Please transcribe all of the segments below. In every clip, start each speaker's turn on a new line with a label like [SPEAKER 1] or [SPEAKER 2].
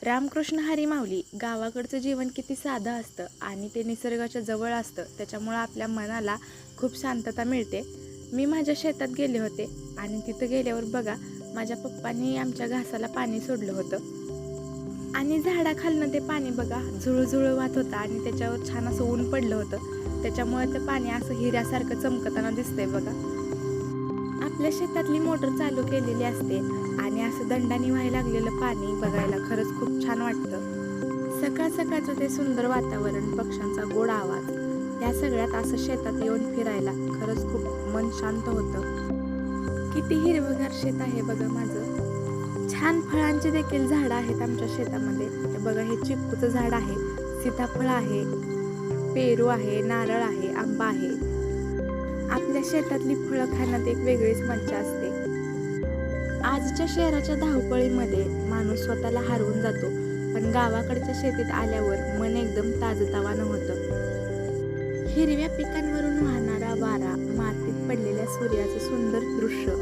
[SPEAKER 1] रामकृष्ण हरी माऊली. गावाकडचं जीवन किती साधं असतं आणि ते निसर्गाच्या जवळ असतं, त्याच्यामुळं आपल्या मनाला खूप शांतता मिळते. मी माझ्या शेतात गेले होते आणि तिथं गेल्यावर बघा, माझ्या पप्पांनी आमच्या घासाला पाणी सोडलं होतं आणि झाडाखालनं ते पाणी बघा झुळझुळ वाहत होतं आणि त्याच्यावर छान असं ऊन पडलं होतं. त्याच्यामुळे ते पाणी असं हिऱ्यासारखं चमकताना दिसतंय बघा. आपल्या शेतातली मोटर चालू केलेली असते आणि असं दंडाने व्हायला लागलेलं पाणी बघायला खरंच खूप छान वाटतं. सकाळ सकाळचं ते सुंदर वातावरण, पक्ष्यांचा गोड आवाज, या सगळ्यात असं शेतात येऊन फिरायला खरंच खूप मन शांत होतं. किती हिरवंगार शेत आहे बघा माझं. छान फळांची देखील झाडं आहेत आमच्या शेतामध्ये. हे बघा, हे चिक्कूचं झाड आहे, सीताफळ आहे, पेरू आहे, नारळ आहे, आंबा आहे. आपल्या शेतातली फळं खाण्यात एक वेगळीच मज्जा असते. आजच्या शहराच्या धावपळीमध्ये माणूस स्वतःला हरवून जातो, पण गावाकडच्या शेतीत आल्यावर मन एकदम ताजंतवानं होतं. हिरव्या पिकांवरून वाहणारा वारा, मातीत पडलेल्या सूर्याचं सुंदर दृश्य,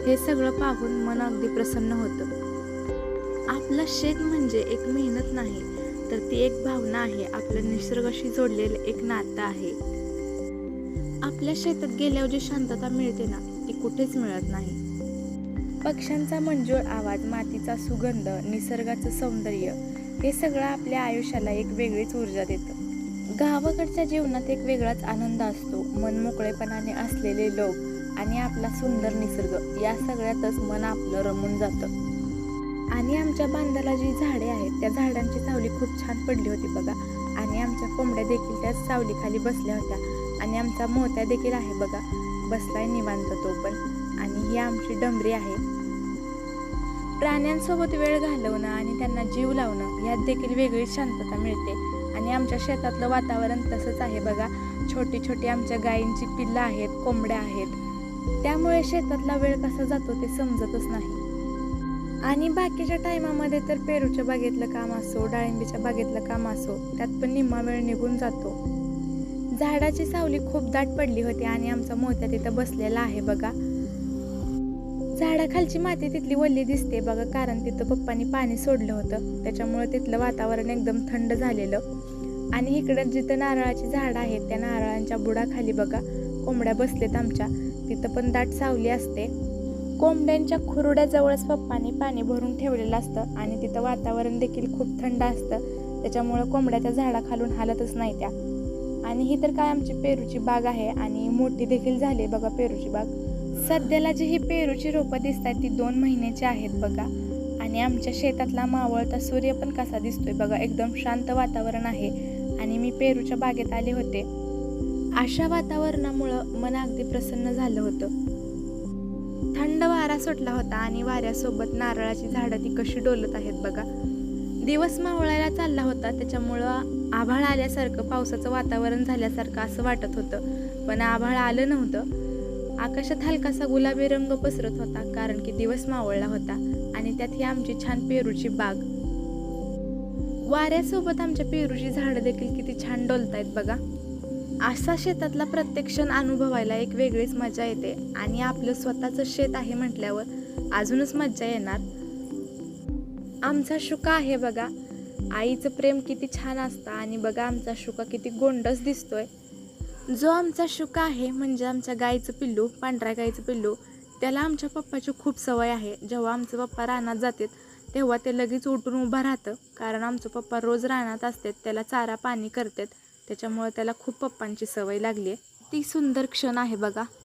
[SPEAKER 1] हे सगळं पाहून मन अगदी प्रसन्न होतं. आपलं शेत म्हणजे एक मेहनत नाही, तर ती एक भावना आहे. आपलं निसर्गाशी जोडलेलं एक नातं आहे. आपल्या शेतात गेल्यावर जी शांतता मिळते ना, ती कुठेच मिळत नाही. पक्ष्यांचा मंजूळ आवाज, मातीचा सुगंध, निसर्गाचं सौंदर्य, हे सगळं आपल्या आयुष्याला एक वेगळीच ऊर्जा देतं. गावाकडच्या जीवनात एक वेगळाच आनंद असतो. मनमोकळेपणाने असलेले लोक आणि आपला सुंदर निसर्ग, या सगळ्यातच मन आपलं रमून जातं. आणि आमच्या बांधाला जी झाडे आहेत, त्या झाडांची सावली खूप छान पडली होती बघा. आणि आमच्या कोंबड्या देखील त्या सावलीखाली बसल्या होत्या. आणि आमचा मोत्या देखील आहे बघा, बसलाय निवांत तो पण. आणि ही आमची डमरी आहे. प्राण्यांसोबत वेळ घालवणं आणि त्यांना जीव लावणं, यात देखील वेगळी शांतता मिळते. आणि आमच्या शेतातलं वातावरण तसंच आहे बघा. छोटी छोटी आमच्या गायींची पिल्लं आहेत, कोंबड्या आहेत. त्यामुळे शेतातला वेळ कसा जातो ते समजतच नाही. आणि बाकीच्या टायमामध्ये तर पेरूच्या बागेतलं काम असो, डाळिंबीच्या बागेतलं काम असो, त्यात पण निम्मा वेळ निघून जातो. झाडाची सावली खूप दाट पडली होती आणि आमचा मोत्या तिथं बसलेला आहे बघा. झाडाखालची माती तिथली वल्ली दिसते बघा, कारण तिथं पप्पांनी पाणी सोडलं होतं. त्याच्यामुळे तिथलं वातावरण एकदम थंड झालेलं. आणि इकडं जिथं नारळाची झाडं आहेत, त्या नारळांच्या बुडाखाली बघा कोंबड्या बसलेत आमच्या. तिथं पण दाट सावली असते. कोंबड्यांच्या खुरड्याजवळच पप्पांनी पाणी भरून ठेवलेलं असतं आणि तिथं वातावरण देखील खूप थंड असतं. त्याच्यामुळं कोंबड्या त्या झाडाखालून हालतच नाही त्या. आणि ही तर काय आमची पेरूची बाग आहे आणि मोठी देखील झाली बघा पेरूची बाग. सध्याला जी ही पेरूची रोपं दिसत आहेत ती 2 महिन्याची आहेत बघा. आणि आमच्या शेतातला मावळता सूर्य पण कसा दिसतोय बघा. एकदम शांत वातावरण आहे. आणि मी पेरूच्या बागेत आले होते. अशा वातावरणामुळं मन अगदी प्रसन्न झालं होतं. थंड वारा सुटला होता आणि वाऱ्यासोबत नारळाची झाडं ती कशी डोलत आहेत बघा. दिवस मावळायला चालला होता, त्याच्यामुळं आभाळ आल्यासारखं, पावसाचं वातावरण झाल्यासारखं असं वाटत होतं. पण आभाळ आलं नव्हतं. आकाशात हलकासा गुलाबी रंग पसरत होता, कारण की दिवस मावळला होता. आणि त्यात ही आमची छान पेरूची बाग. वाऱ्यासोबत आमच्या पेरूची झाडं देखील किती छान डोलतायत बघा. असा शेतातला प्रत्येक क्षण अनुभवायला एक वेगळीच मजा येते. आणि आपलं स्वतःचं शेत आहे म्हटल्यावर अजूनच मज्जा येणार. आमचा शुका आहे बघा. आईचं प्रेम किती छान असतं. आणि बघा आमचा शुका किती गोंडस दिसतोय. जो आमचा शुका आहे म्हणजे आमच्या गाईचं पिल्लू, पांढऱ्या गाईचं पिल्लू, त्याला आमच्या पप्पाची खूप सवय आहे. जेव्हा आमचे पप्पा रानात जातात तेव्हा ते लगेच उठून उभं राहतं, कारण आमचे पप्पा रोज रानात असतात, त्याला चारा पाणी करतात. त्याच्यामुळे त्याला खूप पप्पांची सवय लागली आहे. ती सुंदर क्षण आहे बघा.